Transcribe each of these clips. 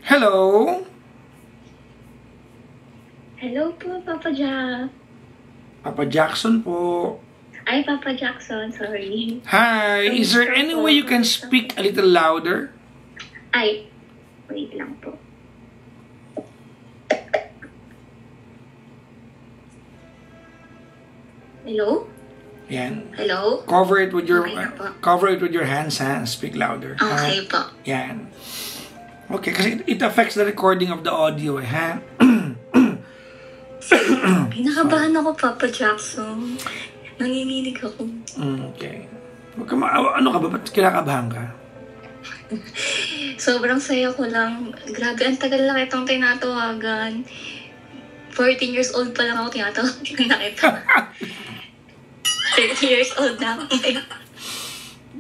Hello? Hello po, Papa Jack. Papa Jackson po. Ay, Papa Jackson, sorry. Hi, is there any way you can speak a little louder? Ay, wait lang po. Hello? Yan. Hello? Cover it with your Okay hands, ha? Speak louder. Okay po. Yan. Okay, kasi it affects the recording of the audio, ha? Pinakabahan ako, Papa Jackson. Nanginginig ako. Okay. Ano ka ba? Ba't kinakabahan ka? Sobrang saya ko lang. Grabe, ang tagal lang itong tinatawagan. 14 years old pa lang ako tinatawagan na ito. 30 years old na ako.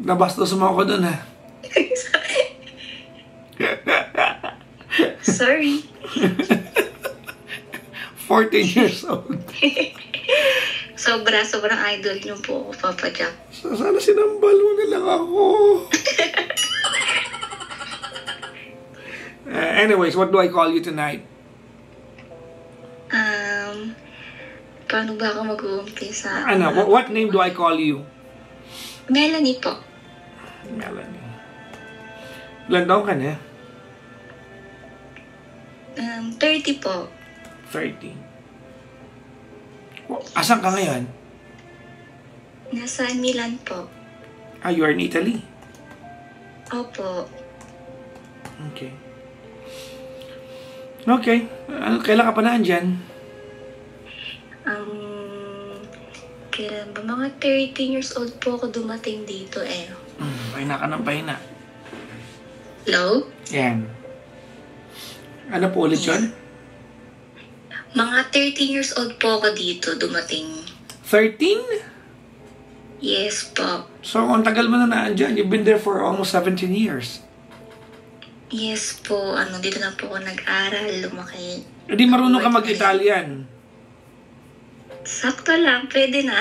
Nabastos mo ako dun, ha? Sorry. 14 years old. Sobrang idol niyo po, Papa Jack. Sana sinambal mo na lang ako. Anyways, what do I call you tonight? Paano ba ako mag-uumpisa? What name do I call you? Melanie po. Melanie. Ilan taon ka na? 30 po. 30. Asan ka ngayon? Nasa Milan po. You are in Italy? Opo. Okay. Okay. Kailan ka pa na andyan? Kailan ba? Mga 13 years old po ako dumating dito eh. Pahina ka ng pahina. Hello? Yan. Ano po ulit yun? Mga 13 years old po ako dito dumating. 13? Yes po. So, ang tagal mo na naandyan. You've been there for almost 17 years. Yes po. Dito na po ako nag-aral, lumaki. Hindi marunong ka mag-Italian. Sakto lang, pwede na.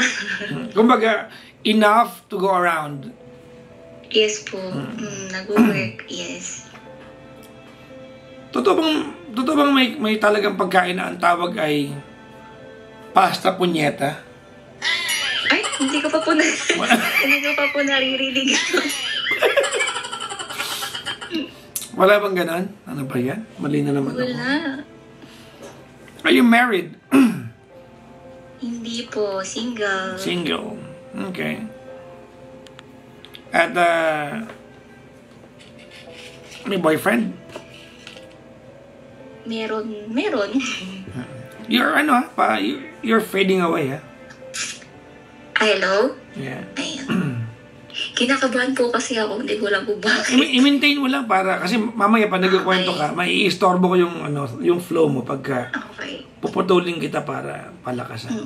Kumbaga, enough to go around. Yes po. Nag-work, yes. Totoo bang may talagang pagkain na ang tawag ay pasta punyeta? Ay, hindi ko pa po naririnig. Wala bang ganon? Ano ba yan? Mali na naman ako. Wala. Are you married? Hindi po, single. Single. Okay. At, may boyfriend? Meron. You're fading away, ha? Hello? Yeah. Ayan. Kinakabahan po kasi ako, hindi ko lang po bakit. I-maintain mo lang kasi mamaya pa nagkukwento ka, maiistorbo ko yung flow mo pagka puputulin kita para palakasan.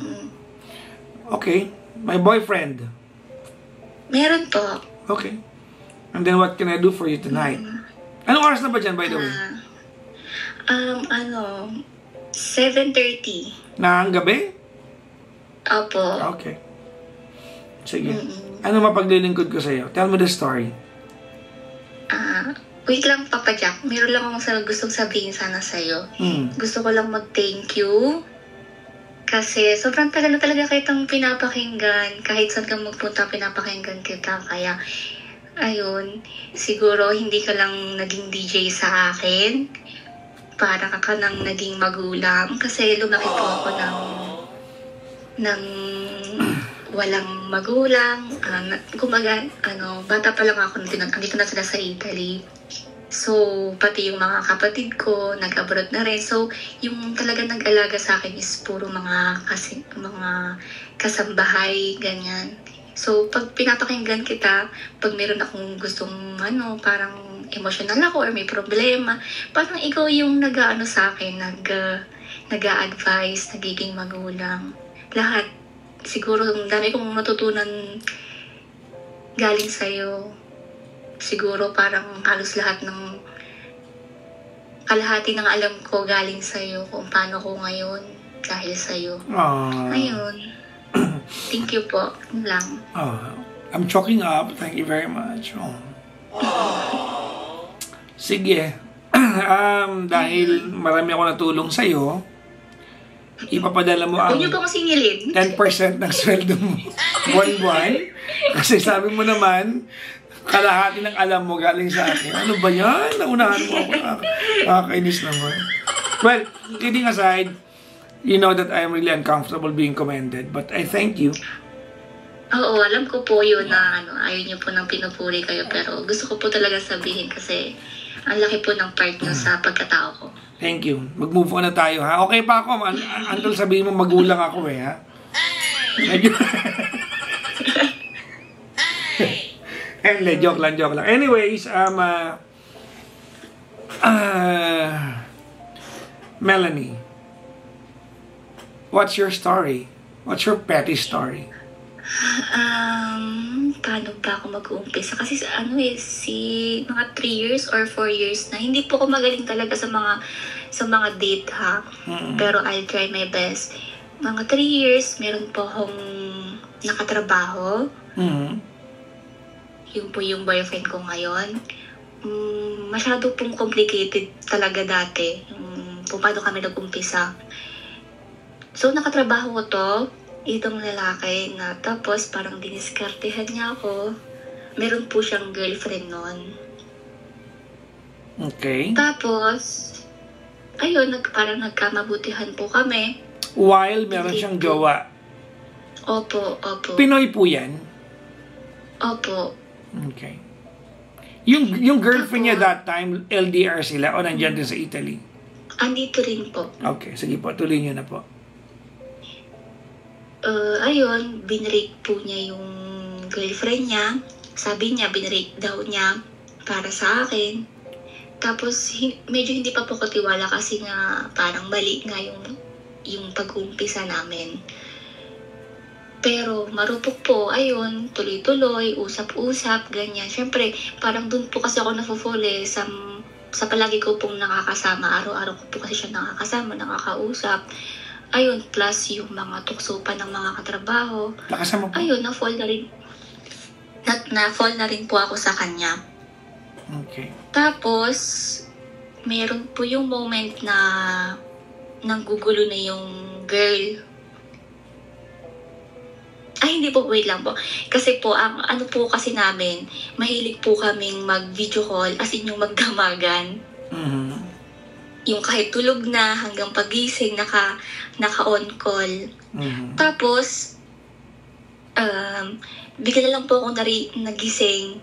Okay. My boyfriend? Meron po. Okay. And then what can I do for you tonight? Anong oras na ba dyan, by the way? 7:30. Na ang gabi? Opo. Okay. Sige. Ano mapaglilingkod ko sa'yo? Tell me the story. Wait lang, Papa Jack. Meron lang akong gustong sabihin sana sa'yo. Gusto ko lang mag-thank you. Kasi sobrang tagal na talaga kitang pinapakinggan. Kahit saan ka magpunta, pinapakinggan kita. Kaya, ayun, siguro hindi ka lang naging DJ sa akin. Para ka nang naging magulang. Kasi lumaki po ako ng walang magulang. Kumbaga, bata pa lang ako, andito na sila sa Italy. So, pati yung mga kapatid ko, nag-abroad na rin. So, yung talaga nag-alaga sa akin is puro mga kasambahay, ganyan. So, pag pinapakinggan kita, pag meron akong gustong, parang emotional ako or may problema, parang ikaw yung nag-aano sa akin, nag-a-advise, nagiging magulang. Lahat. Siguro, ang dami kong natutunan galing sa'yo. Siguro parang halos lahat kalahati ng alam ko galing sa'yo kung paano ko ngayon dahil sa'yo. Ayun. Thank you po. Yun lang. I'm choking up. Thank you very much. Sige. Dahil marami ako natulong sa'yo, ipapadala mo ang Huwag niyo po akong singilin. 10% ng sweldo mo buwan-buwan. Kasi sabi mo naman, kalahati ng alam mo galing sa akin. Ano ba yan? Naunahan mo ako. Nakakainis naman. Well, kidding aside, you know that I am really uncomfortable being commended. But I thank you. Oo, alam ko po yun na ayaw niyo po nang pinupuri kayo. Pero gusto ko po talaga sabihin kasi ang laki po ng part niyo sa pagkatao ko. Thank you. Mag-move on na tayo, ha? Okay pa ako. Until sabihin mo magulang ako, ha? Medyo... joke lang. Anyways, Melanie, what's your story? What's your petty story? Paano ba ako mag-uumpisa? Kasi mga 3 years or 4 years na hindi po ako magaling talaga sa mga date, ha. Pero I'll try my best. Mga 3 years, meron po akong nakatrabaho. Yun po yung boyfriend ko ngayon. Masyado pong complicated talaga dati. Kung paano kami nag-umpisa. So, nakatrabaho ko itong lalaki na tapos parang diniskartehan niya ako. Meron po siyang girlfriend noon. Okay. Tapos, ayun, parang nagkamabutihan po kami. While meron siyang jowa. Opo. Pinoy po yan? Opo. Okay. Yung girlfriend niya that time, LDR sila o nandyan din sa Italy? Andito rin po. Okay, sige po, tuloy niyo na po. Ayun, binrake po niya yung girlfriend niya. Sabi niya, binrake daw niya para sa akin. Tapos, medyo hindi pa po katiwala kasi nga parang mali nga yung pag-uumpisa namin. Pero marupok po, ayun, tuloy-tuloy, usap-usap, ganyan. Siyempre, parang dun po kasi ako nafo-fall sa palagi ko pong nakakasama. Araw-araw ko po kasi siya nakakasama, nakakausap. Ayun, plus yung mga tukso pa ng mga katrabaho. Nakasama po? Ayun, na-fall na rin po ako sa kanya. Okay. Tapos, meron po yung moment na nanggugulo na yung girl. Ay, hindi po, wait lang po. Kasi po, ano po kasi namin, mahilig po kaming mag-video call, as in yung magdamagan. Yung kahit tulog na, hanggang pagising, naka-on call. Tapos, bigla lang po ako nagising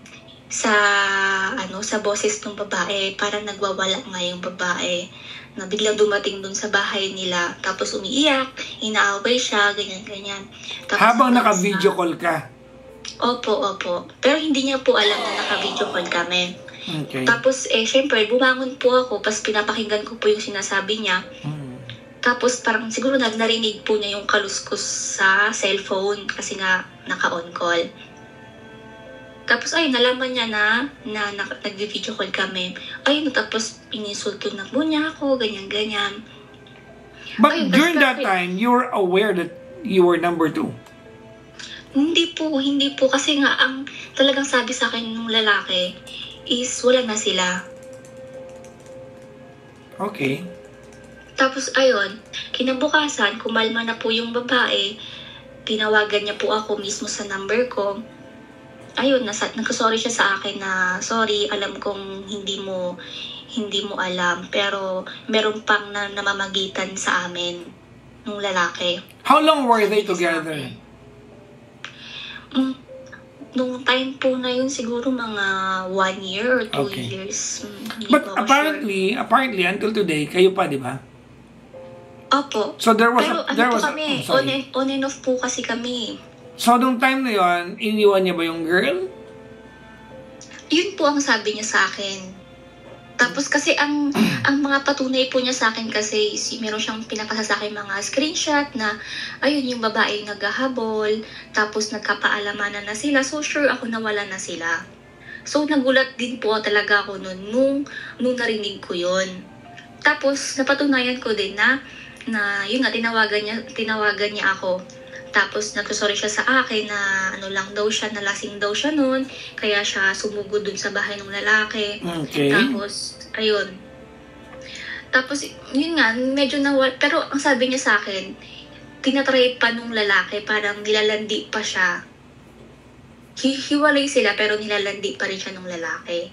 sa boses ng babae. Parang nagwawala nga yung babae. Na biglang dumating dun sa bahay nila. Tapos umiiyak, inaaway siya, ganyan-ganyan. Habang naka-video call ka? Opo. Pero hindi niya po alam na naka-video call kami. Okay. Tapos, syempre, bumangon po ako, pas pinapakinggan ko po yung sinasabi niya. Tapos, parang siguro narinig po niya yung kaluskus sa cellphone kasi nga naka-on call. Tapos, ayun, nalaman niya na nag-video call kami. Ayun, tapos inisulto na po niya ako, ganyan-ganyan. But ayun, during that time, you were aware that you were number 2? Hindi po. Kasi nga, ang talagang sabi sa akin ng lalaki is wala na sila. Okay. Tapos ayun, kinabukasan, kumalma na po yung babae, tinawagan niya po ako mismo sa number ko. Ayun, nagsorry siya sa akin na, sorry, alam kong hindi mo alam, pero meron pang namamagitan sa amin nung lalaki. How long were they together? Nung time po na yun, siguro mga 1 year or 2 years. But apparently, until today, kayo pa, di ba? Opo. So there was Pero kami, on and off po kasi kami. So nung time na yun, iniwan niya ba yung girl? Yun po ang sabi niya sa akin. Tapos kasi ang mga patunay po niya sa akin kasi meron siyang pinapasa sa akin mga screenshot na ayun yung babae naghahabol, tapos nagkapaalamanan na sila. So sure ako na wala na sila. So nagulat din po talaga ako nung narinig ko yun. Tapos napatunayan ko din na yun nga tinawagan niya ako. Tapos nagsorry siya sa akin na nalasing daw siya noon, kaya siya sumugod dun sa bahay ng lalaki. Okay. Tapos ayun, Tapos, yun nga, medyo pero ang sabi niya sa akin, tinatry pa nung lalaki, parang nilalandi pa siya. Hiwalay sila, pero nilalandi pa rin siya nung lalaki.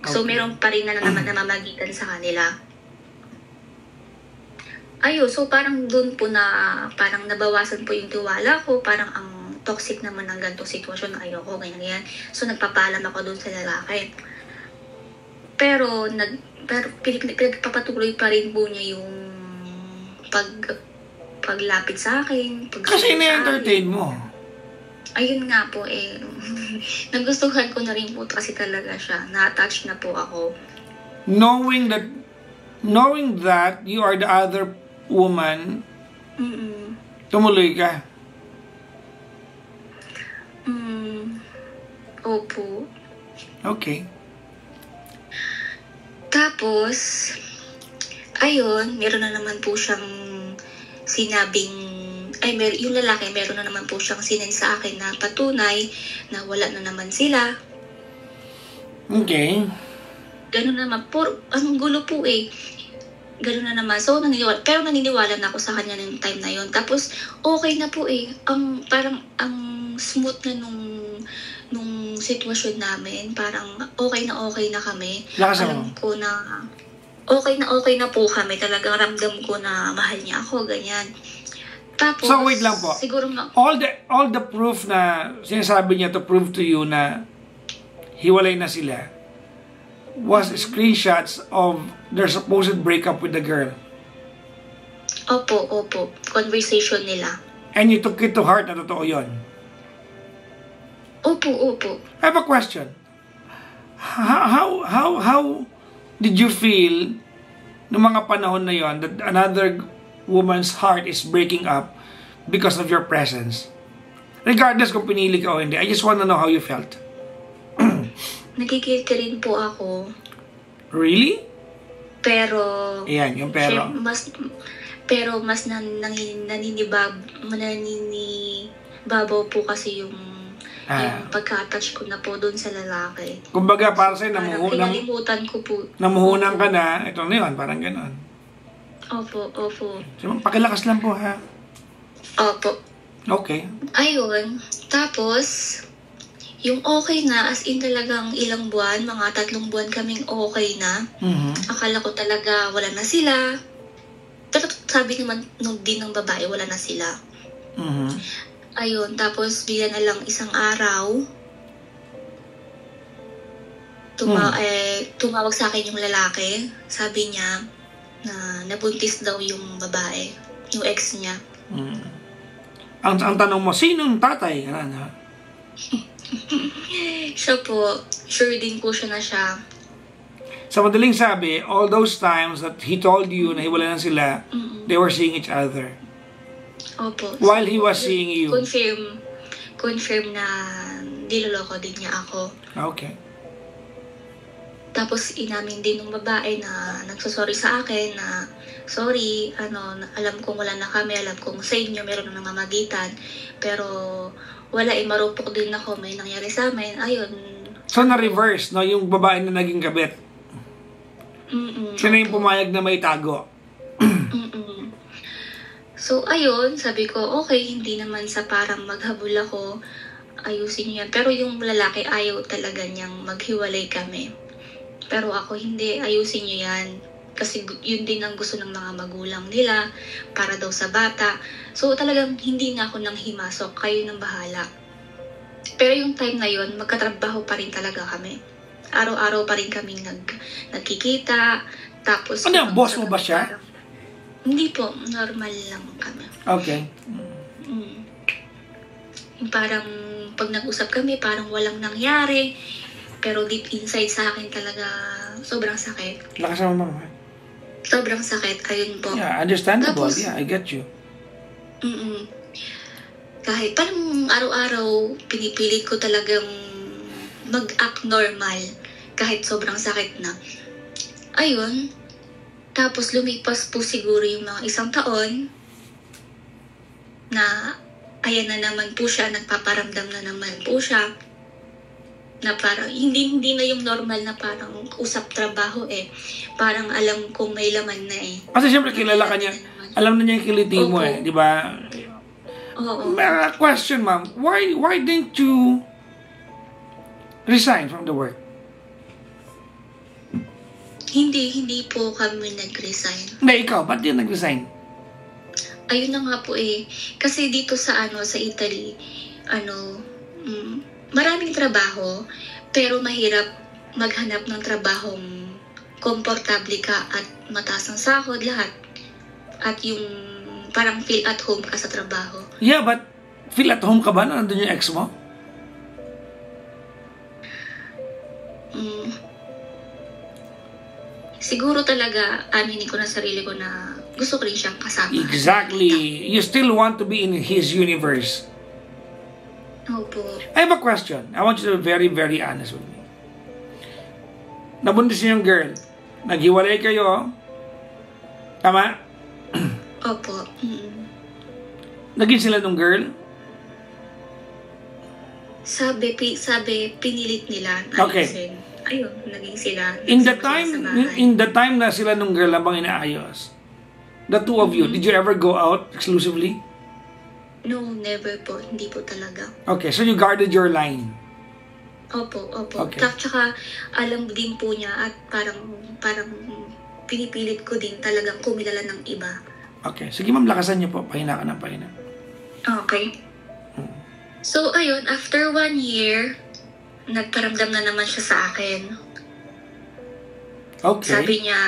So, meron pa rin na naman namamagitan sa kanila. Ayun, so parang dun po na, parang nabawasan po yung tiwala ko, parang ang toxic naman ng ganitong sitwasyon, ayoko, ganyan. So, nagpapaalam ako dun sa lalaki. Pero pinagpapatuloy pa rin po niya yung paglapit sa akin. Kasi na-entertain mo. Ayun nga po nagustuhan ko na rin po kasi talaga siya. Na-attach na po ako. Knowing that you are the other woman, tumuloy ka. Opo. Okay. Tapos, ayun, meron na naman po siyang sinabing, yung lalaki, meron na naman po siyang sinend sa akin na patunay na wala na naman sila. Okay. Ganun naman po, ang gulo po Ganun na naman. So, naniniwala na ako sa kanya ng time na yon. Tapos, okay na po parang ang smooth na nung sitwasyon namin. Parang okay na kami. Alam ko na okay na po kami. Talagang ramdam ko na mahal niya ako, ganyan. Tapos, so wait lang po. Siguro all the proof na sinasabi niya to prove to you na hiwalay na sila was screenshots of their supposed breakup with the girl. Opo. Conversation nila. And you took it to heart na totoo yun? Opo. I have a question. How did you feel noong mga panahon na yon that another woman's heart is breaking up because of your presence? Regardless kung pinili ka o hindi, I just want to know how you felt. Nagigilty rin po ako. Really? Pero... Ayan, yung pero. Mas naninibabaw po kasi yung pagka-attach ko na po doon sa lalaki. Kumbaga, para sa'yo, kinalimutan ko po. Namuhunan ka na, ito na yun, parang gano'n. Opo. So, pakilakas lang po, ha? Opo. Okay. Ayun. Tapos, yung okay na, as in talagang ilang buwan, mga 3 buwan kaming okay na. Akala ko talaga wala na sila. Pero sabi naman din ng babae, wala na sila. Ayun, tapos bigla na lang isang araw, tumawag sa akin yung lalaki. Sabi niya na nabuntis daw yung babae, yung ex niya. Ang tanong mo, sinong tatay? Ano? Siya po, sure din po siya na siya. Sa madaling sabi, all those times that he told you na hiwala na sila, they were seeing each other. Opo. While he was seeing you. Confirm na niloloko din niya ako. Okay. Tapos inamin din ng babae na nagsasorry sa akin na sorry, alam kong wala na kami, alam kong sa inyo meron na namamagitan, pero wala, marupok din ako, may nangyari sa amin. Ayun. So na-reverse, no? Yung babae na naging kabit. Siya na yung pumayag na may tago. So, ayun, sabi ko, okay, hindi naman sa parang maghabol ako, ayusin niyo yan. Pero yung lalaki, ayaw talaga niyang maghiwalay kami. Pero ako, hindi, ayusin niyo yan. Kasi yun din ang gusto ng mga magulang nila, para daw sa bata. So, talagang hindi na ako nang himasok, kayo nang bahala. Pero yung time na yun, magkatrabaho pa rin talaga kami. Araw-araw pa rin kaming nagkikita. Tapos, boss mo ba siya? Hindi po, normal lang kami. Okay. Yung parang, pag nag-usap kami, parang walang nangyari. Pero deep inside sa akin talaga, sobrang sakit. Lakas mo, mama. Sobrang sakit, ayun po. Yeah, understandable. Tapos, yeah, I get you. Kahit parang araw-araw, pinipilit ko talagang mag-act normal. Kahit sobrang sakit na. Ayun. Tapos lumipas po siguro yung mga 1 taon na ayan na naman po siya, nagpaparamdam na naman po siya. na parang hindi na yung normal na parang usap trabaho eh. Parang alam kong may laman na eh. Kasi siyempre kilala ka niya. Alam na niya yung kiliti mo eh, di ba? Oo. Question, ma'am. Why didn't you resign from the work? Hindi po kami nag-resign. Hindi, ikaw. Ba't di nag-resign? Ayun na nga po eh. Kasi dito sa sa Italy, maraming trabaho, pero mahirap maghanap ng trabahong komportable ka at mataas ang sahod, lahat. At yung parang feel at home ka sa trabaho. Yeah, but feel at home ka ba na nandun yung ex mo? Siguro talaga, aminin ko na sarili ko na gusto ko rin siyang kasama. Exactly. You still want to be in his universe. Opo. I have a question. I want you to be very, very honest with me. Nabuntis niyo yung girl. Naghiwalay kayo. Tama? Opo. Naging sila nung girl? Sabi, pinilit nila. Okay. Ayun, naging sila. In the time na sila nung girl habang inaayos, the two of you, did you ever go out exclusively? No, never po. Hindi po talaga. Okay, so you guarded your line. Opo. Okay. Tsaka alam din po niya at parang pinipilit ko din talagang kumilala ng iba. Okay, sige ma'am, lakasan niyo po. Pahina ka ng pahina. Okay. So, ayun, after 1 year, nagparamdam na naman siya sa akin. Okay. Sabi niya,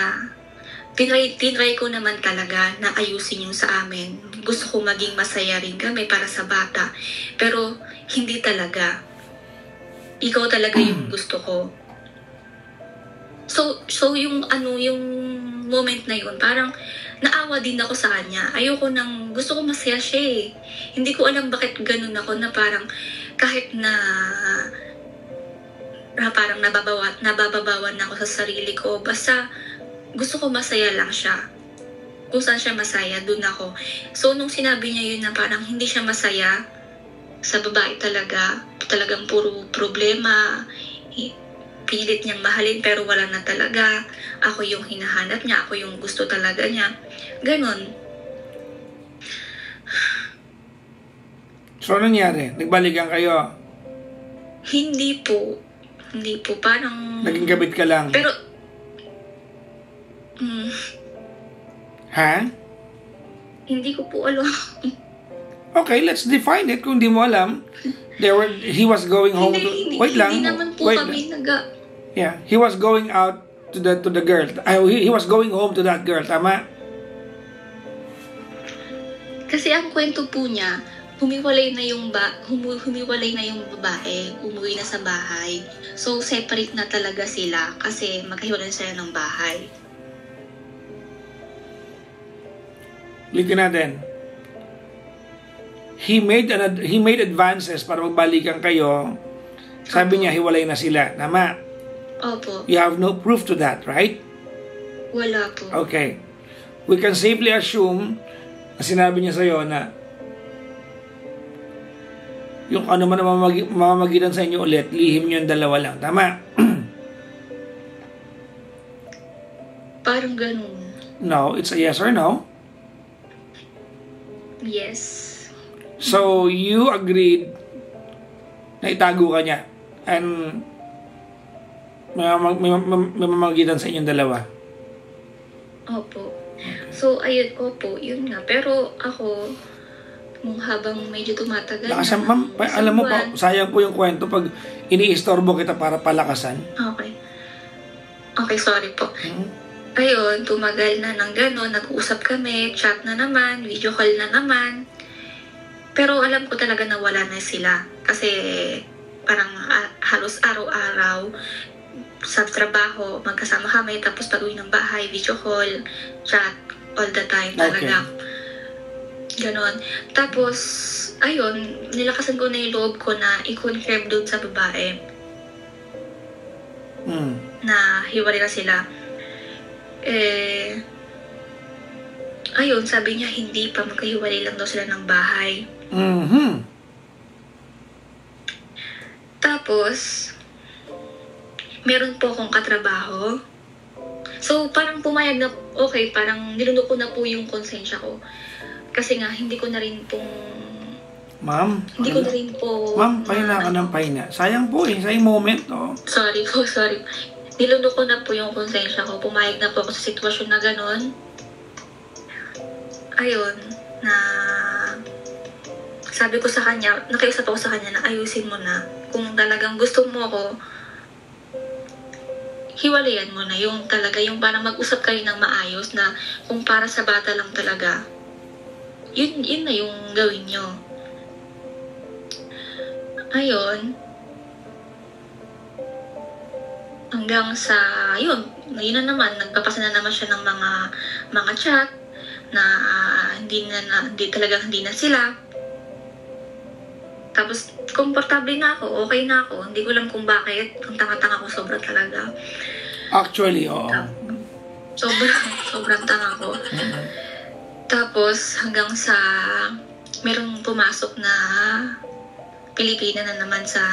tinry ko naman talaga na ayusin yung sa amin. Gusto ko maging masaya rin kami para sa bata. Pero, hindi talaga. Ikaw talaga yung gusto ko. So yung moment na yun, parang naawa din ako sa kanya. Gusto ko masaya siya eh. Hindi ko alam bakit ganun ako na parang kahit na parang nabababawan na ako sa sarili ko. Basta gusto ko masaya lang siya. Kung saan siya masaya, dun ako. So nung sinabi niya yun na parang hindi siya masaya sa babae talagang puro problema, pilit niyang mahalin pero wala na talaga. Ako yung hinahanap niya, ako yung gusto talaga niya. Ganon. So, ano nangyari? Nagbalikan kayo? Hindi po. Parang... Naging kabit ka lang? Pero... Ha? Hindi ko po alam. Okay, let's define it kung di mo alam. He was going home wait lang. Hindi naman po kami Yeah, he was going out to the girl. He was going home to that girl, tama? Kasi ang kwento po niya, humiwalay na yung babae, umuwi na sa bahay. So separate na talaga sila kasi magkahiwalay sila ng bahay. Litin natin. He made advances para magbalikan kayo. Sabi niya hiwalay na sila, tama? Opo. You have no proof to that, right? Wala po. Okay. We can safely assume na sinabi niya sa'yo na yung ano man ang mamamagitan sa inyo ulit, lihim niyo yung dalawa lang. Tama? Parang ganun. No, it's a yes or no. Yes. So, you agreed na itago ka niya. And may mamamagitan sa inyong dalawa. Opo. So, ayun, opo, yun nga. Pero ako, habang medyo tumatagal Lakasan, ma'am, alam mo pa, sayang po yung kwento pag iniistorbo kita para palakasan. Okay. Okay, sorry po. Ayun, tumagal na ng gano'n, nag-uusap kami, chat na naman, video call na naman. Pero alam ko talaga na wala na sila. Kasi parang halos araw-araw sa trabaho, magkasama kami, tapos pag-uwi ng bahay, video call, chat, all the time talaga. Okay. Ganon. Tapos, ayun, nilakasan ko na yung loob ko na i-confirm doon sa babae na hiwalay na sila. Ayun, sabi niya hindi pa, magkahiwalay lang daw sila ng bahay. Tapos, meron po akong katrabaho. So, parang pumayag na, okay, parang nilunok ko na po yung konsensya ko. Kasi nga, hindi ko na rin pong... Ma'am? Hindi ko na rin po... Ma'am, pahina ka ng pahina. Sayang po sa moment, oh. Sorry po, sorry. Nilunok ko na po yung konsensya ko. Pumayag na po ako sa sitwasyon na gano'n. Ayun, na... Sabi ko sa kanya, nakiusap ako sa kanya na ayusin mo na. Kung talagang gusto mo ako, hiwalayan mo na. Yung talaga, yung parang mag-usap kayo ng maayos na kung para sa bata lang talaga, yun na yung gawin nyo. Ayun. Hanggang sa, yun na naman, nagpapasa na naman siya ng mga chat na hindi na sila. Tapos, komportable na ako, okay na ako. Hindi ko alam kung bakit. Ang tanga-tanga ko, sobra talaga. Actually, oo. Sobrang tanga ko. Tapos, hanggang sa merong pumasok na Pilipina na naman sa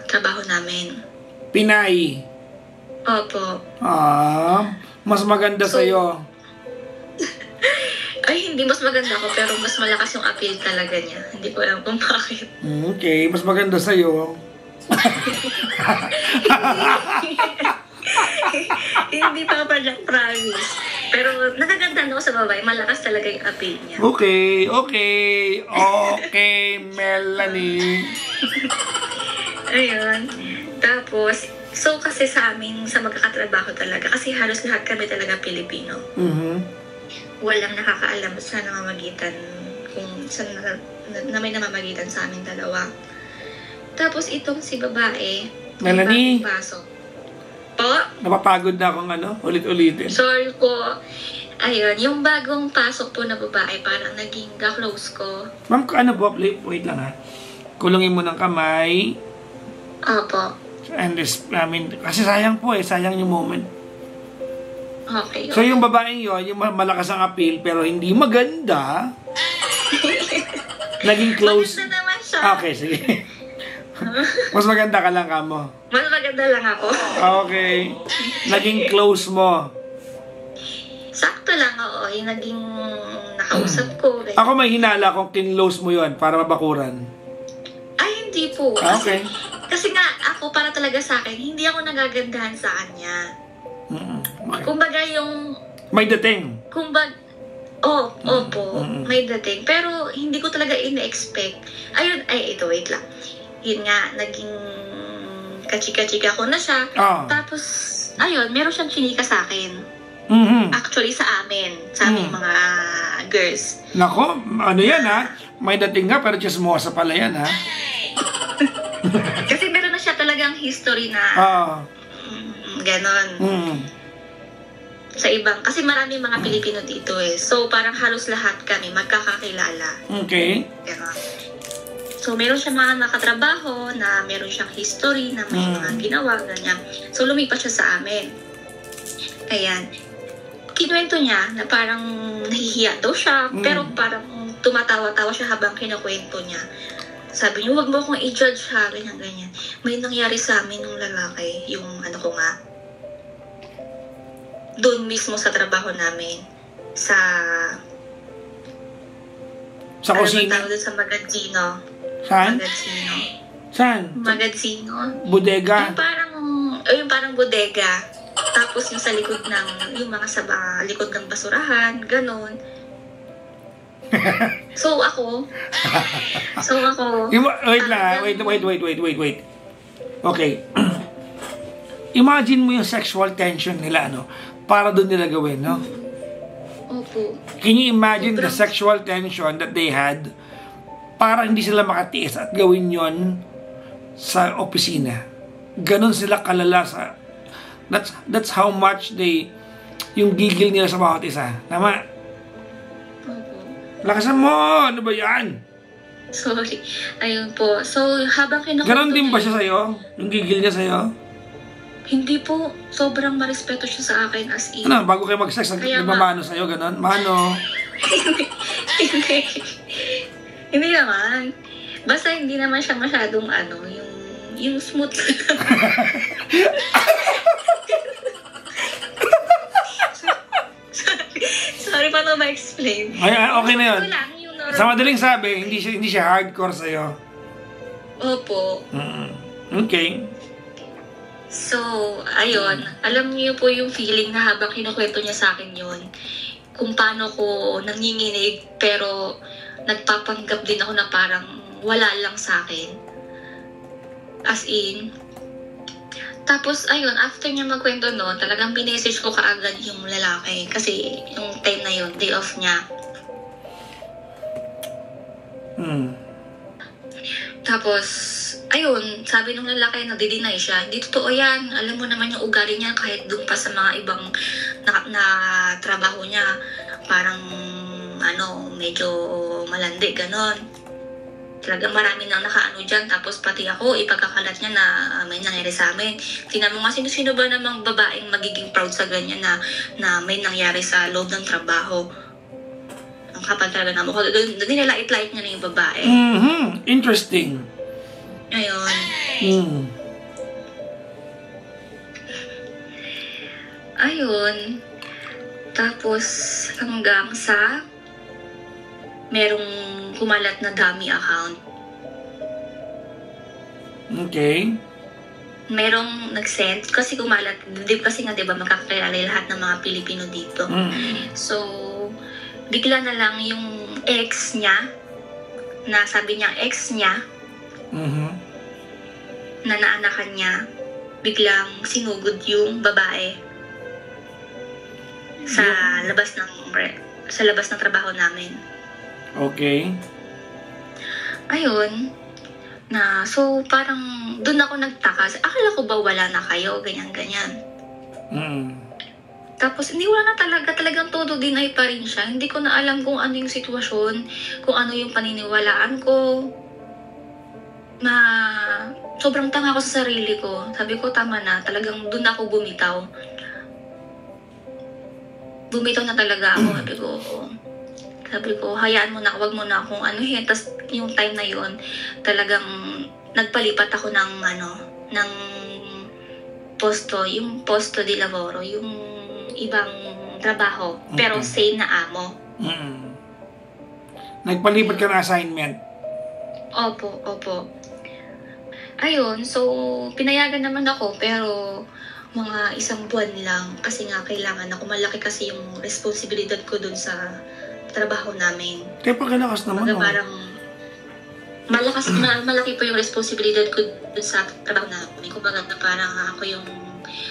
trabaho namin. Pinay. Opo. Mas maganda sa'yo. Ay, hindi mas maganda ako, pero mas malakas yung appeal talaga niya. Hindi ko alam kung bakit. Okay, mas maganda sa'yo. Hindi pa pa dyan, promise. Pero nagagandaan ako sa babae, malakas talaga yung appeal niya. Okay, Melanie. Ayun. Tapos, so kasi sa amin, sa magkakatrabaho talaga, kasi halos lahat kami talaga Pilipino. Walang nakakaalam sa namamagitan, kung saan na may namamagitan sa aming dalawa. Tapos itong si babae, Melanie, pasok. Po? napapagod na akong ulit-ulitin. Sorry po. Ayun, yung bagong pasok po na babae, parang naging ka-close ko. Ma'am, wait lang ha. Kulungin mo ng kamay. Opo. And kasi sayang yung moment. Okay. So yung babaeng yun, yung malakas ang appeal, pero hindi maganda. Naging close. Maganda naman siya. Okay, sige. Mas maganda ka lang kamo. Mas maganda lang ako. Okay. Naging close mo. Sakto lang, oo. Yung naging nakausap ko. Ako may hinala kung kinlose mo yun para mabakuran. Ay, hindi po. Okay. Kasi nga, ako para talaga sa akin, hindi ako nagagandahan sa kanya. Okay. Kumbaga yung... May dating. Opo. May dating. Pero hindi ko talaga ina-expect. Ayun, wait lang. Yun nga, naging kachika-chika ko na siya. Tapos, ayun, meron siyang chinika sa akin. Actually, sa aming mga girls. Nako, ano yan ha? May dating nga, pero chismosa pala yan ha? Kasi meron na siya talagang history na ganon. Sa ibang, kasi marami mga Pilipino dito eh. So, parang halos lahat kami magkakakilala. Okay. Ganon. So, meron siya mga nakatrabaho na meron siyang history na may mga ginawa, ganyan. So, lumipat siya sa amin. Ayan. Kinuwento niya na parang nahihiya daw siya, pero parang tumatawa-tawa siya habang kinukwento niya. Sabi niya, huwag mo akong i-judge ha, ganyan. May nangyari sa amin ng lalaki, yung ko nga, doon mismo sa trabaho namin, sa kusina? Doon sa Magazzino. Saan? Magazzino. Saan? Magazzino. Bodega? Yung parang bodega. Tapos yung sa likod ng, yung mga likod ng basurahan, ganon. So ako. Wait lang, wait. Okay. Imagine mo yung sexual tension nila, para doon nila gawin, no? Opo. Can you imagine the sexual tension that they had para hindi sila makatiis at gawin yon sa opisina? Ganon sila kalala sa... That's how much yung gigil nila sa bawat isa. Tama? Opo. Lakasan mo! Ano ba yan? Sorry. Ayun po. So, habang kinukwento... Ganon din ba siya sa'yo? Yung gigil niya sa'yo? Hindi po. Sobrang marespeto siya sa akin as in. Ano, bago kayo mag-sex, nagmamano sa'yo, ganon? Mano? Hindi naman. Basta hindi naman siya masyadong yung smooth. Ay, paano ma-explain? Ay, okay na yun. Ito lang, yung normal. Sa madaling sabi, hindi siya hardcore sa'yo. Opo. Okay. So, ayun. Alam niyo po yung feeling na habang kinukwento niya sa akin yun, kung paano ko nanginginig, pero nagpapanggap din ako na parang wala lang sa akin. As in. Tapos, ayun, after niya magkwento no, talagang binessage ko kaagad yung lalaki. Kasi yung time na yun, day off niya. Tapos, ayun, sabi nung lalaki, nagdi-deny siya. Hindi totoo yan. Alam mo naman yung ugali niya kahit doon pa sa mga ibang na trabaho niya. Parang, medyo malandi, ganon. Talagang marami nang nakaano dyan. Tapos pati ako, ipagkakalat niya na may nangyari sa amin. Tingnan mo nga, sino ba namang babaeng magiging proud sa ganyan na may nangyari sa loob ng trabaho. Ang kapal talaga na mukha. Doon nilalait-lait niya na yung babae. Interesting. Ayun. Ayun. Tapos hanggang sa merong kumalat na dummy account. Okay. Merong nag-send kasi kumalat. Kasi nga 'di ba magkakilala lahat ng mga Pilipino dito. So bigla na lang yung ex niya, na sabi niya ex niya, na naanakan niya, biglang sinugod yung babae sa labas ng trabaho namin. Okay. Ayun, so parang doon ako nagtaka. Akala ko ba wala na kayo, ganyan-ganyan. Tapos, wala na talagang todo deny pa rin siya. Hindi ko na alam kung ano yung sitwasyon, kung ano yung paniniwalaan ko. Sobrang tanga ko sa sarili ko. Sabi ko, tama na. Talagang doon ako bumitaw. Bumitaw na talaga ako. Sabi ko, hayaan mo na, wag mo na akong anuhin. Tapos, yung time na yun, talagang nagpalipat ako ng posto, yung posto di lavoro, yung ibang trabaho, pero same na amo. Nagpalipat ka na assignment? Opo. Ayun, so pinayagan naman ako, pero mga 1 buwan lang kasi nga kailangan ako, malaki kasi yung responsibilidad ko dun sa trabaho namin. Kaya pagkalakas naman, parang malaki po yung responsibilidad ko dun sa trabaho namin. Kumbaga parang ako yung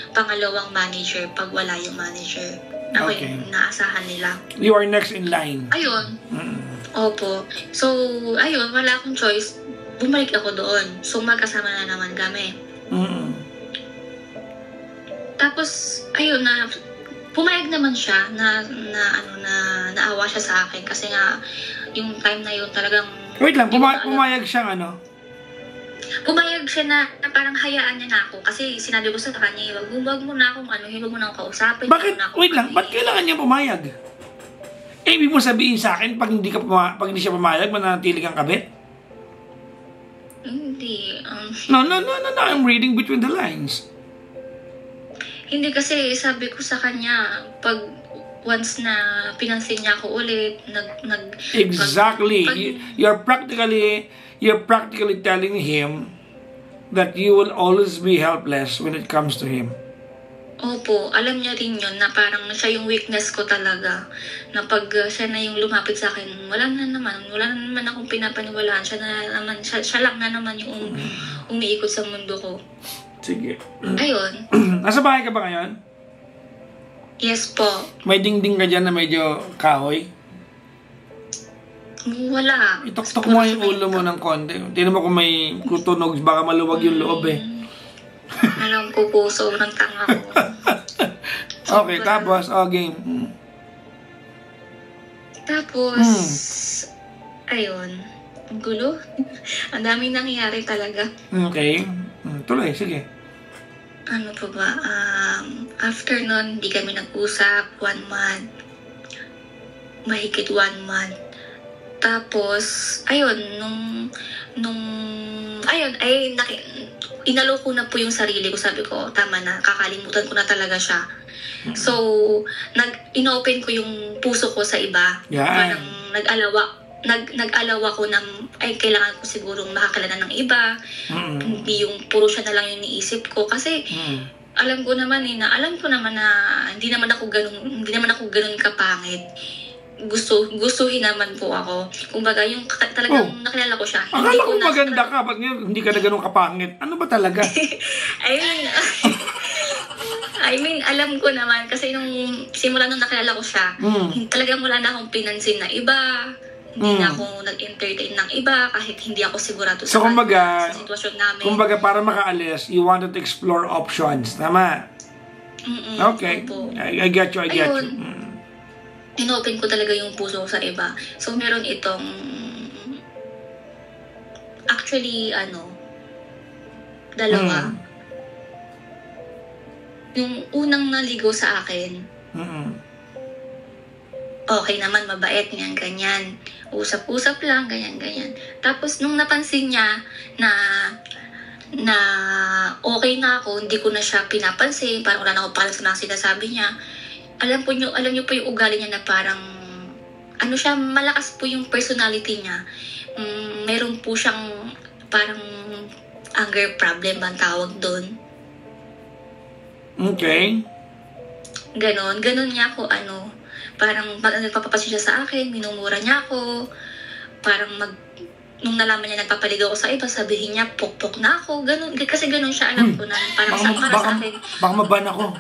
pangalawang manager pag wala yung manager. Ako yung naasahan nila. You are next in line. Ayun. Opo. So, ayun, wala akong choice. Bumalik ako doon. So, magkasama na naman kami. Tapos, ayun na, pumayag naman siya na naawa siya sa akin. Kasi nga, yung time na yun talagang... Wait lang, pumayag siya Pumayag siya na parang hayaan niya na ako. Kasi sinabi ko sa kanya, wag mo na akong wag mo na akong kausapin. Bakit? Wait lang, ba't kailangan niya pumayag? Ibig mo sabihin sa akin, pag hindi siya pumayag, mananatili kang kabit? Hindi. No, I'm reading between the lines. Hindi kasi sabi ko sa kanya, pag once na pinansin niya ako ulit, Exactly. You're practically telling him that you will always be helpless when it comes to him. Opo, alam niya rin yun na parang siya yung weakness ko talaga. Na pag siya na yung lumapit sa akin, wala na naman akong pinapaniwalaan. Siya lang na naman yung umiikot sa mundo ko. Sige. Ayun. Nasa bahay ka ba ngayon? Yes po. May dingding ka dyan na medyo kahoy? Wala. Itok-tok mo yung ulo mo ng konti. Tingnan mo kung may tunog, baka maluwag yung loob Alam ko po, sobrang tanga ko. Okay, tapos, game. Tapos, ayun. Ang gulo. Ang daming nangyayari talaga. Okay. Tuloy, sige. Ano pa ba? After nun, hindi kami nag-usap. 1 month. Mahigit 1 month. Tapos, ayun, inalo ko na po yung sarili ko. Sabi ko, tama na, kakalimutan ko na talaga siya. So, inopen ko yung puso ko sa iba. Parang nag-alawa ko na, ay, kailangan ko sigurong makakilala ng iba. Hindi yung puro siya na lang yung iniisip ko. Kasi, alam ko naman na hindi naman ako ganun kapangit. Gustuhin naman po ako. Kumbaga, yung talagang nakilala ko siya. Akala ko maganda ka, ba't ngayon hindi ka na ganun kapangit? Ano ba talaga? I mean, alam ko naman, kasi simula nung nakilala ko siya, talagang wala na akong pinansin na iba, hindi na ako nag-entertain ng iba, kahit hindi ako sigurado sa sitwasyon namin. Kumbaga, para makaalis, you wanted to explore options, tama? Okay, I get you. Inopen ko talaga yung puso ko sa iba. So, meron itong, actually, dalawa. Yung unang naligo sa akin, okay naman, mabait, ganyan. Usap-usap lang, ganyan. Tapos, nung napansin niya na okay na ako, hindi ko na siya pinapansin, parang wala na ako pala sa sinasabi niya. Alam niyo po yung ugali niya na parang, malakas po yung personality niya. Meron po siyang parang anger problem ang tawag doon. Okay. Ganon niya ako, parang nagpapapansin siya sa akin, minumura niya ako, parang nung nalaman niya nagpapaligaw ako sa iba, sabihin niya, pokpok na ako, ganon, kasi ganon siya, alam ko na, parang para sa akin. Baka maban ako.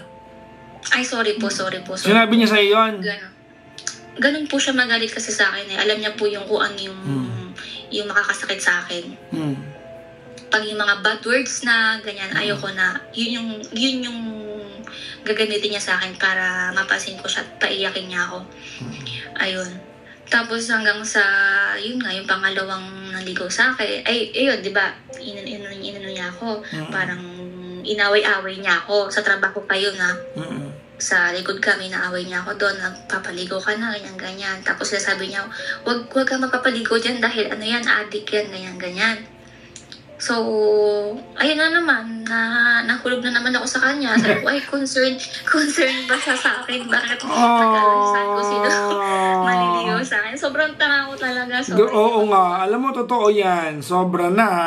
Ay, sorry po. Sinabi niya sa'yo yun? Ganon po siya magalit kasi sa akin. Alam niya po yung kung ano yung makakasakit sa akin. Pag yung mga bad words na ganyan, ayoko na. Yun yung gagamitin niya sa akin para mapasin ko siya at paiyakin niya ako. Ayun. Tapos hanggang sa, yun nga, yung pangalawang naligaw sa akin. Ay, yun, di ba? Inano niya ako. Parang inaway-away niya ako. Sa trabaho kayo na. Sa likod kami, naaway niya ako doon, nagpapaligo ka na, ganyan. Tapos sabi niya, wag ka magpapaligo dyan dahil addict yan, ganyan. So, ayun na naman, nahulog na naman ako sa kanya. Sabi ko, ay, concern ba siya sa akin? Bakit nag-aalisan ko sino maliligaw sa akin? Sobrang tanga ko talaga. Oo nga, alam mo, totoo yan. Sobra na, ha?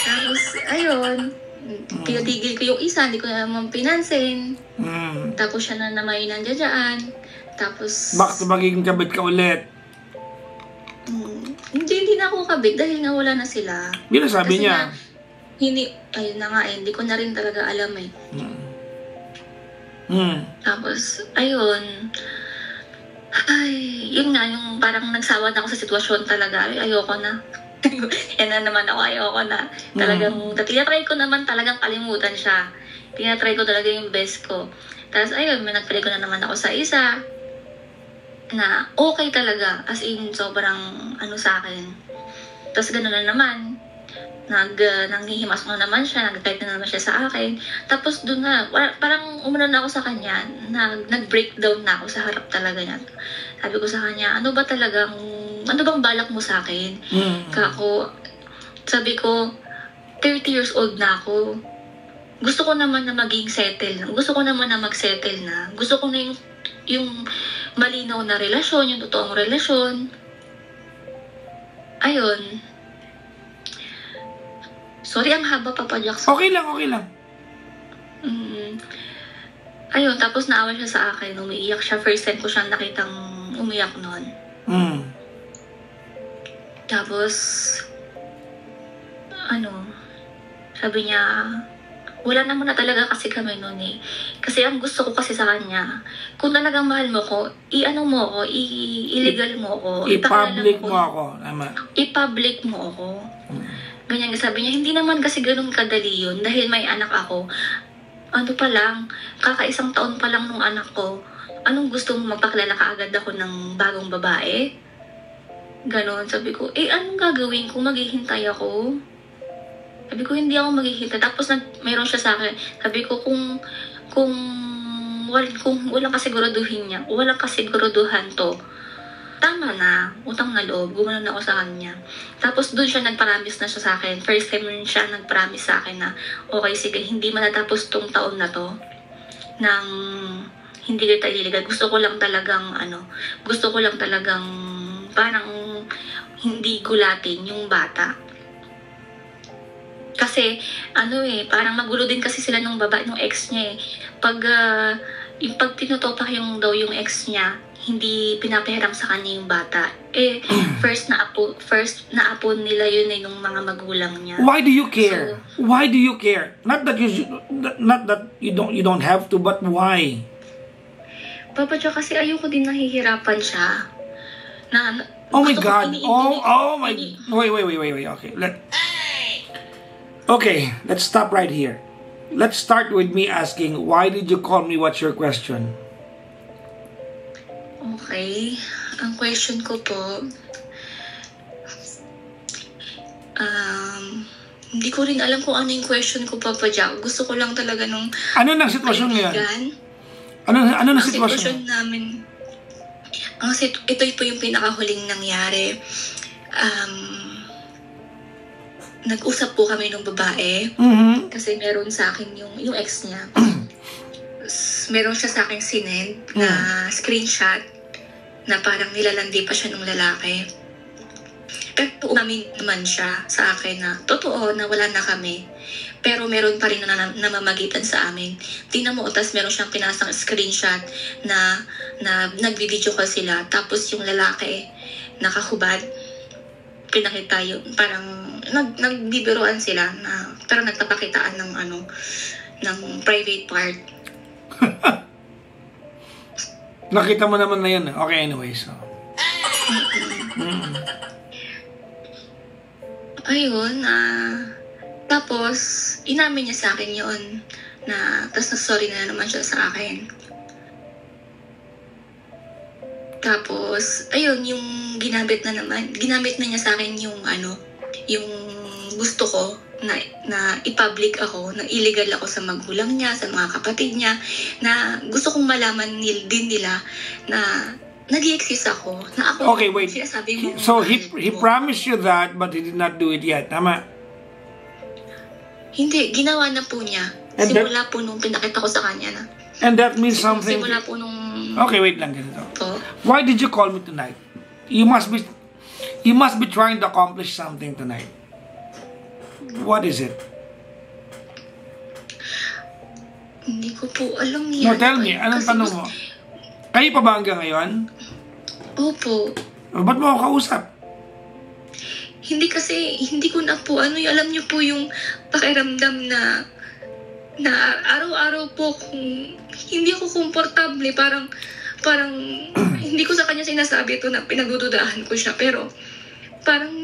Tapos, ayun, pinatigil ko yung isa, hindi ko na naman pinansin. Tapos siya na naman yung nandiyan. Tapos, bakit magiging kabit ka ulit? Hindi na ako kabit dahil nga wala na sila. Yun sabi niya. Ayun na nga hindi ko na rin talaga alam eh. Tapos, ayun. Ay, yun nga, yung parang nagsawa na ako sa sitwasyon talaga. Ay, ayoko na. Yan na naman ako, ayoko na. Talagang, tinatry ko naman talagang kalimutan siya. Tinatry ko talaga yung best ko. Tapos, ayun, nagpili ko na naman ako sa isa na okay talaga, as in sobrang sa akin. Tapos gano'n na naman, nanghihimas na naman siya, nag-type na naman siya sa akin. Tapos doon na, parang umano na ako sa kanya, nag-breakdown na ako sa harap talaga niya. Sabi ko sa kanya, ano bang balak mo sa akin? Sabi ko, 30 years old na ako. Gusto ko naman na maging settle. Gusto ko naman na mag-settle na. Gusto ko na yung malinaw na relasyon, yung totoong relasyon. Ayun. Sorry, ang haba, Papa Jackson. Okay lang. Ayun, tapos naawa siya sa akin. Umiiyak siya. First time ko siya nakitang umiyak noon. Tapos, sabi niya, wala naman na talaga kasi kami noon eh. Kasi ang gusto ko kasi sa kanya, kung talagang mahal mo ko, i-illegal mo ko. I-public mo ako. I-public mo ako. Ganyan, sabi niya, hindi naman kasi ganun kadali yun dahil may anak ako. Pa lang, kakaisang taon pa lang nung anak ko, anong gusto mo, magpakilala ka agad ako ng bagong babae? Ganon, sabi ko, anong gagawin kung maghihintay ako? Sabi ko, hindi ako maghihintay. Tapos mayroon siya sa akin. Sabi ko, kung walang kasiguraduhin niya, walang kasiguraduhan to, tama na, utang na loob, gumanon ako sa kanya. Tapos doon siya nag-promise na siya sa akin. First time rin siya nag-promise sa akin na, okay, sige, hindi matatapos tong taon na to nang hindi kita ililigay. Gusto ko lang talagang, parang hindi gulatin yung bata. Kasi, parang magulo din kasi sila nung ex niya eh. Pag tinutopak yung ex niya, hindi pinapahiram sa kanya yung bata. First na apo nila yun nung mga magulang niya. Why do you care? Why do you care? Not that you don't have to, but why? Papa Jo, kasi ayoko din nahihirapan siya. Oh my God. Oh my. Wait. Okay, let's stop right here. Let's start with me asking, why did you call me? What's your question? Okay. Ang question ko po, hindi ko rin alam kung ano yung question ko, Papa Jack. Gusto ko lang talaga nung... Ano na sitwasyon ngayon? Ano na sitwasyon namin? Ito po yung pinakahuling nangyari. Nag-usap po kami nung babae. Mm-hmm. Kasi meron sa akin yung ex niya. Meron siya sa akin sinend na screenshot na parang nilalandi pa siya ng lalaki. Pero umamin naman siya sa akin na totoo na wala na kami. Pero meron pa rin na namamagitan sa amin. Tingnan mo, tas meron siyang pinasang screenshot na nag-video call sila. Tapos yung lalaki nakahubad. Pinakita yung parang nagbibiruan sila na pero nagpapakitaan ng private part. Nakita mo naman na yun. Okay, anyway, so. Ayun, tapos, inamin niya sa akin yun. Tapos nag-sorry na naman siya sa akin. Tapos, ayun, yung ginamit na niya sa akin yung gusto ko na i-public ako, na illegal ako sa magulang niya, sa mga kapatid niya, na gusto kong malaman din nila na nag-i-exist ako, na ako. Okay, wait. So he promised you that, but he did not do it yet, tama? Hindi, ginawa na po niya. Simula po nung pinakita ko sa kanya na. And that means something. Simula po nung... Okay, wait lang ganito. Why did you call me tonight? You must be trying to accomplish something tonight. What is it? Hindi ko po alam yan. No, tell me. Anong tanong mo? Kayo pa ba hanggang ngayon? Opo. Ba't mo ako kausap? Hindi kasi, hindi ko na po, alam niyo po yung pakiramdam na araw-araw po kung hindi ako komportable, parang hindi ko sa kanya sinasabi ito na pinagdududahan ko siya, pero parang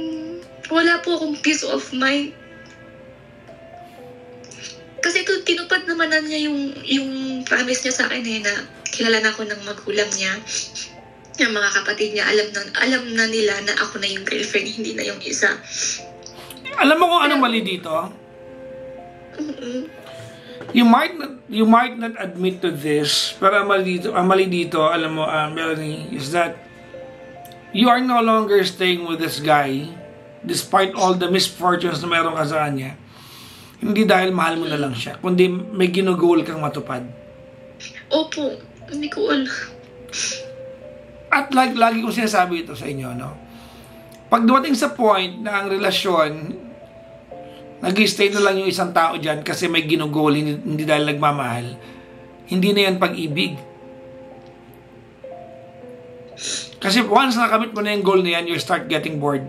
wala po akong peace of mind. Kasi ito, tinupad naman na niya yung promise niya sa akin na kilala na ako ng magulang niya. Yung mga kapatid niya, alam na nila na ako na yung girlfriend, hindi na yung isa. Alam mo kung anong mali dito? You might not admit to this, pero ang mali dito, alam mo, Melanie, is that you are no longer staying with this guy despite all the misfortunes na meron ka sa kanya. Hindi dahil mahal mo na lang siya, kundi may ginugol kang matupad. Opo, hindi ko alam. At lagi kong sinasabi ito sa inyo, no? Pag dumating sa point na ang relasyon, nag-stay na lang yung isang tao dyan kasi may ginugol, hindi dahil nagmamahal, hindi na yan pag-ibig. Kasi once nakamit mo na yung goal na yan, you'll start getting bored.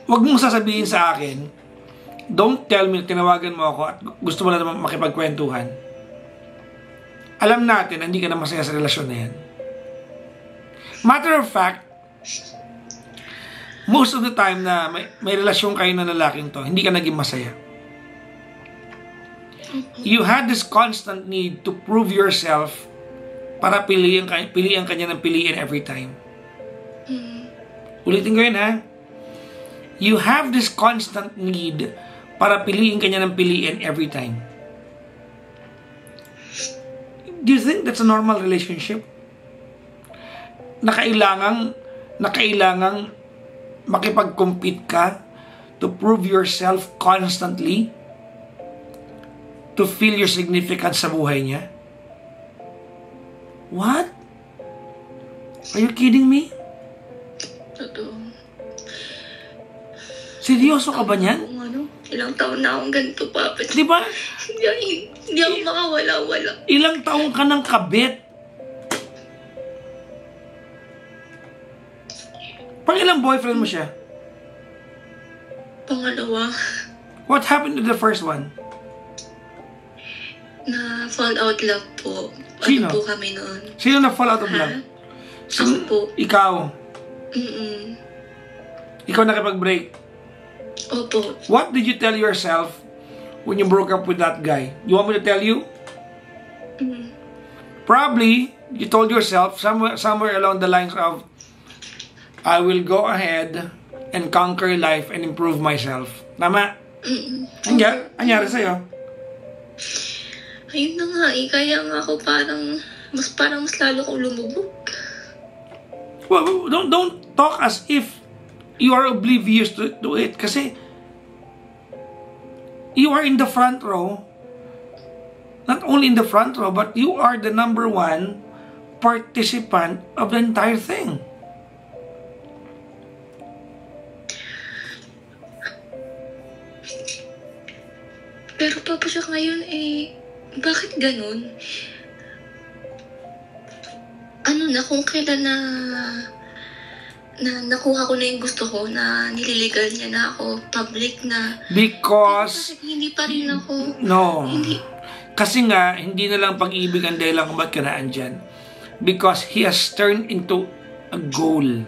Huwag mong sasabihin sa akin, don't tell me, tinawagan mo ako at gusto mo na naman makipagkwentuhan. Alam natin, hindi ka na masaya sa relasyon na yan. Matter of fact, most of the time na may relasyon kayo ng lalaking to, hindi ka naging masaya. You had this constant need to prove yourself para piliin kanya ng piliin every time. Ulitin ko yun, ha? You have this constant need para piliin kanya ng piliin every time. Do you think that's a normal relationship? na kailangang makipag-compete ka to prove yourself constantly, to feel your significance sa buhay niya? What? Are you kidding me? Totoo. Seryoso ka ba niyan? Ilang taon na akong ganito, Papa. Di ba? Hindi ako makawala-wala. Ilang taon ka ng kabit. Pang ilang boyfriend mo siya? Pangalawa. What happened to the first one? Na fall out love po. Sino? Ano po kami noon? Sino na fall out of love? Ako po. Ikaw? Mm-mm. Ikaw nakipag-break? Opo. What did you tell yourself when you broke up with that guy? You want me to tell you? Mm. Probably, you told yourself somewhere along the lines of, I will go ahead and conquer life and improve myself. Tama? Anyari sa'yo? Ayun na nga kaya nga ako parang mas lalo kong lumubog. Well, don't talk as if you are oblivious to it. Kasi, you are in the front row. Not only in the front row, but you are the number one participant of the entire thing. Pero Papa siya ngayon bakit ganun? Ano na, kung kailan na nakuha ko na yung gusto ko, na nililigal niya na ako, public na. Because, hindi pa rin ako. no. Hindi. Kasi nga, hindi na lang pag-ibig ang dahilan kung ba't ka naandyan. Because he has turned into a goal.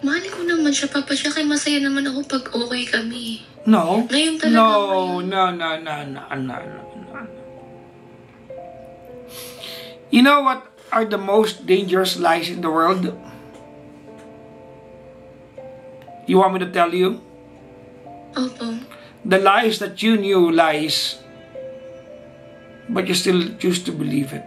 Mahal ko naman siya, Papa siya, kaya masaya naman ako pag okay kami. No. Ngayon talaga. No. You know what are the most dangerous lies in the world? You want me to tell you? Opo. The lies that you knew lies, but you still choose to believe it.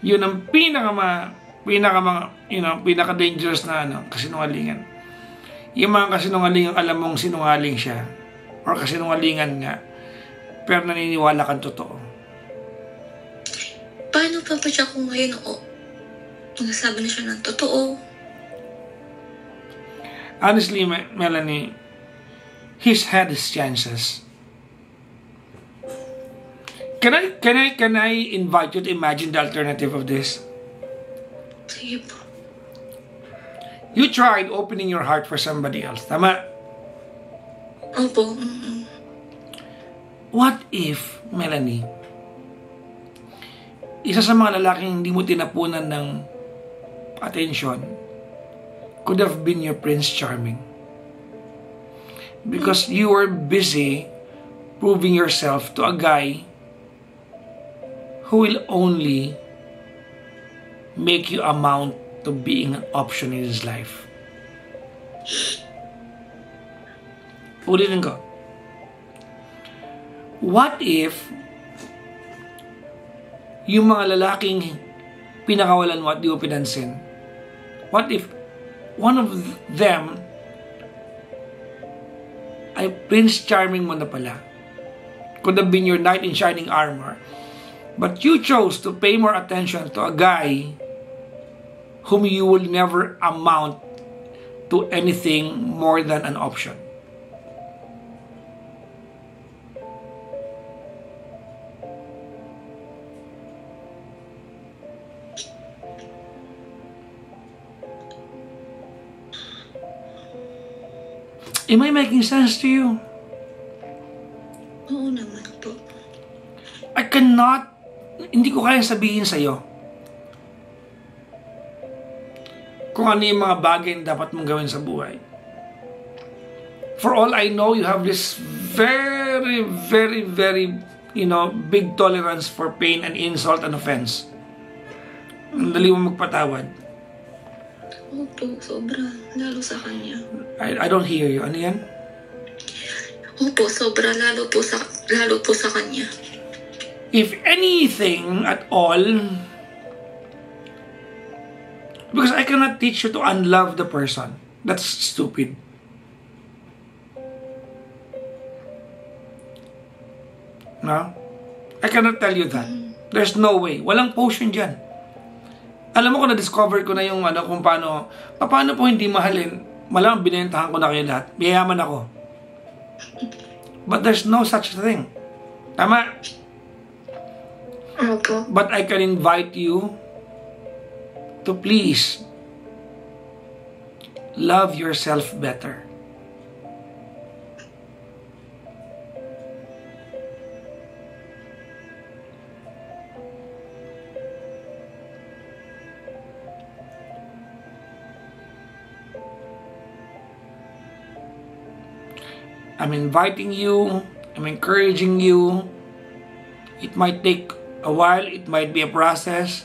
Yun ang pinaka-dangerous na kasinungalingan. Yung mga kasinungalingan, alam mong sinungaling siya, or kasinungalingan nga, pero naniniwala kang totoo. Paano pa siya kung ngayon magsasabi na siya ng totoo? Honestly, Melanie, he's had his chances. Can I invite you to imagine the alternative of this? Sige po. You tried opening your heart for somebody else, tama? Opo. What if, Melanie, isa sa mga lalaking hindi mo tinapunan ng attention could have been your Prince Charming? Because you were busy proving yourself to a guy who will only make you amount to being an option in his life. Ulitin ko. What if yung mga lalaking pinakawalan mo at di mo pinansin, what if one of them ay Prince Charming mo na pala? Could have been your knight in shining armor. But you chose to pay more attention to a guy whom you will never amount to anything more than an option. Am I making sense to you? Oo naman po. Hindi ko kayang sabihin sa'yo kung ano yung mga bagay na dapat mong gawin sa buhay. For all I know, you have this very, very, very big tolerance for pain and insult and offense. Ang dali mo magpatawad. Opo, sobra. Lalo sa kanya. I don't hear you. Ano yan? Opo, sobra. Lalo po sa kanya. If anything at all, because I cannot teach you to unlove the person. That's stupid. No? I cannot tell you that. There's no way. Walang potion dyan. Alam mo kung na-discover ko na yung kung paano po hindi mahalin, malamang binentahan ko na kayo lahat. Mayayaman ako. But there's no such thing. Tama? Opo. But I can invite you to please love yourself better. I'm inviting you, I'm encouraging you. It might take a while, it might be a process.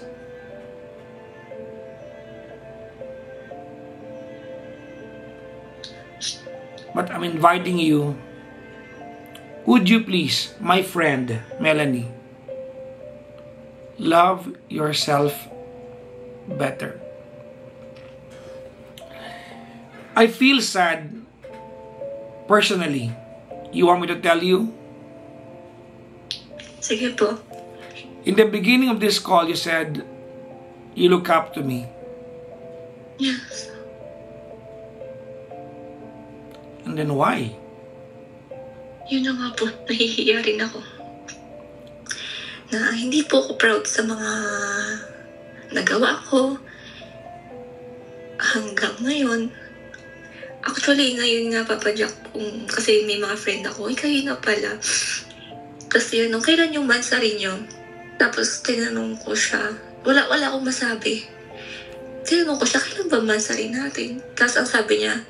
But I'm inviting you, would you please, my friend, Melanie, love yourself better. I feel sad, personally. You want me to tell you? Sige po. In the beginning of this call, you said, you look up to me. Yes. And then why? Yun na nga po, nahihiya rin ako. Na hindi po ako proud sa mga nagawa ko hanggang ngayon. Actually, ngayon nga, Papa Jack, kasi may mga friend ako, kayo na pala. Tapos yun, kailan yung mansari nyo? Tapos tinanong ko siya, wala akong masabi. Tinanong ko siya, kailan ba mansari natin? Tapos ang sabi niya,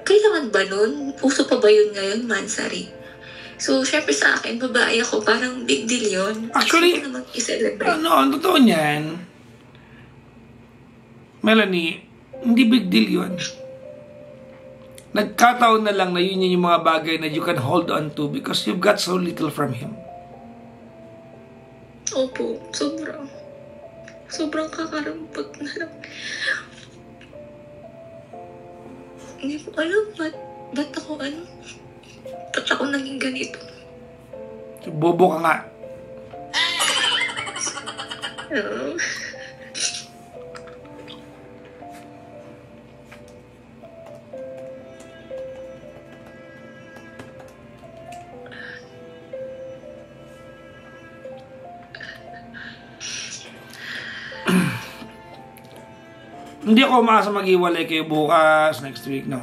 kailangan ba nun? Uso pa ba yun ngayon, mansari? So, syempre sa akin, babae ako, parang big deal yun. Actually, so, naman i-celebrate. ang totoo niyan, Melanie, hindi big deal yun. Nagkataon na lang na yun yung mga bagay na you can hold on to because you've got so little from him. Opo, sobrang kakarampot na lang. Hindi ko alam ba't ako naging ganito. Bobo ka nga. Hindi ako umaasa mag-iwalay kayo bukas, next week, no.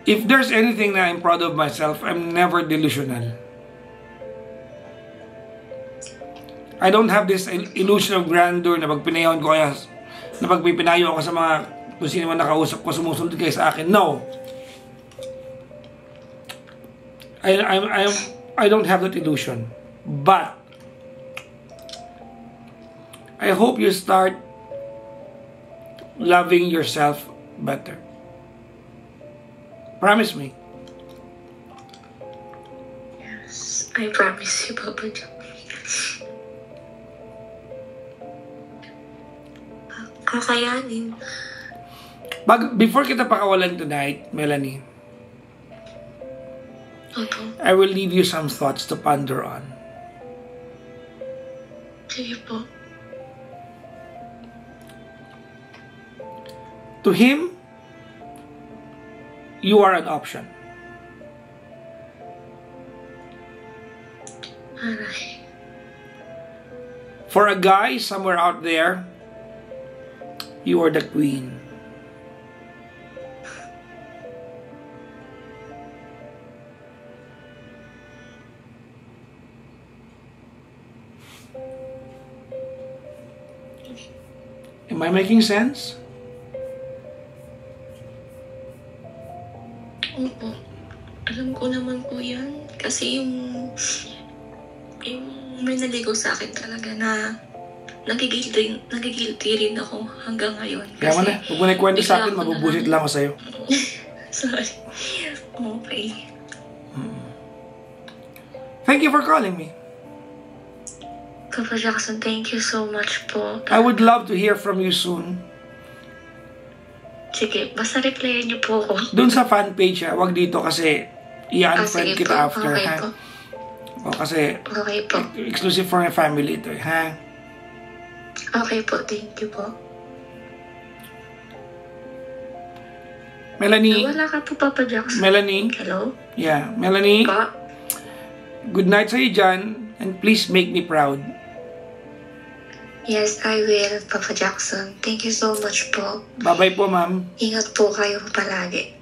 If there's anything na I'm proud of myself, I'm never delusional. I don't have this illusion of grandeur na pag pinayahon ko kaya, na pag pinayo ako sa mga kung sino man nakausap ko, sumusunod kayo sa akin. No. I don't have that illusion. But I hope you start loving yourself better. Promise me. Yes, I promise you, Papa Jack. Kakayanin. Before kita pakawalan tonight, Melanie, I will leave you some thoughts to ponder on. Sige po. To him, you are an option. Aray. For a guy somewhere out there, you are the queen. Am I making sense? Opo. Alam ko naman po yan. Kasi yung may naligaw sa akin talaga na nagigilty rin ako hanggang ngayon. Kaya mo na, huwag mo na ikwento sa akin, mabubusit lang ako sa'yo. Sorry. Okay. Thank you for calling me. Papa Jackson, thank you so much po. I would love to hear from you soon. Sige, basta replyan niyo po ako. Doon sa fan page ha, wag dito kasi i-unfriend sige kita po. after Okay ha. po. O kasi Okay po. exclusive for my family ito ha. Okay po, thank you po. Melanie. Wala ka po, Papa Jackson. Melanie. Hello? Yeah, Melanie. Pa? Good night sa'yo dyan. And please make me proud. Yes, I will, Papa Jackson. Thank you so much po. Bye-bye po, ma'am. Ingat po kayo palagi.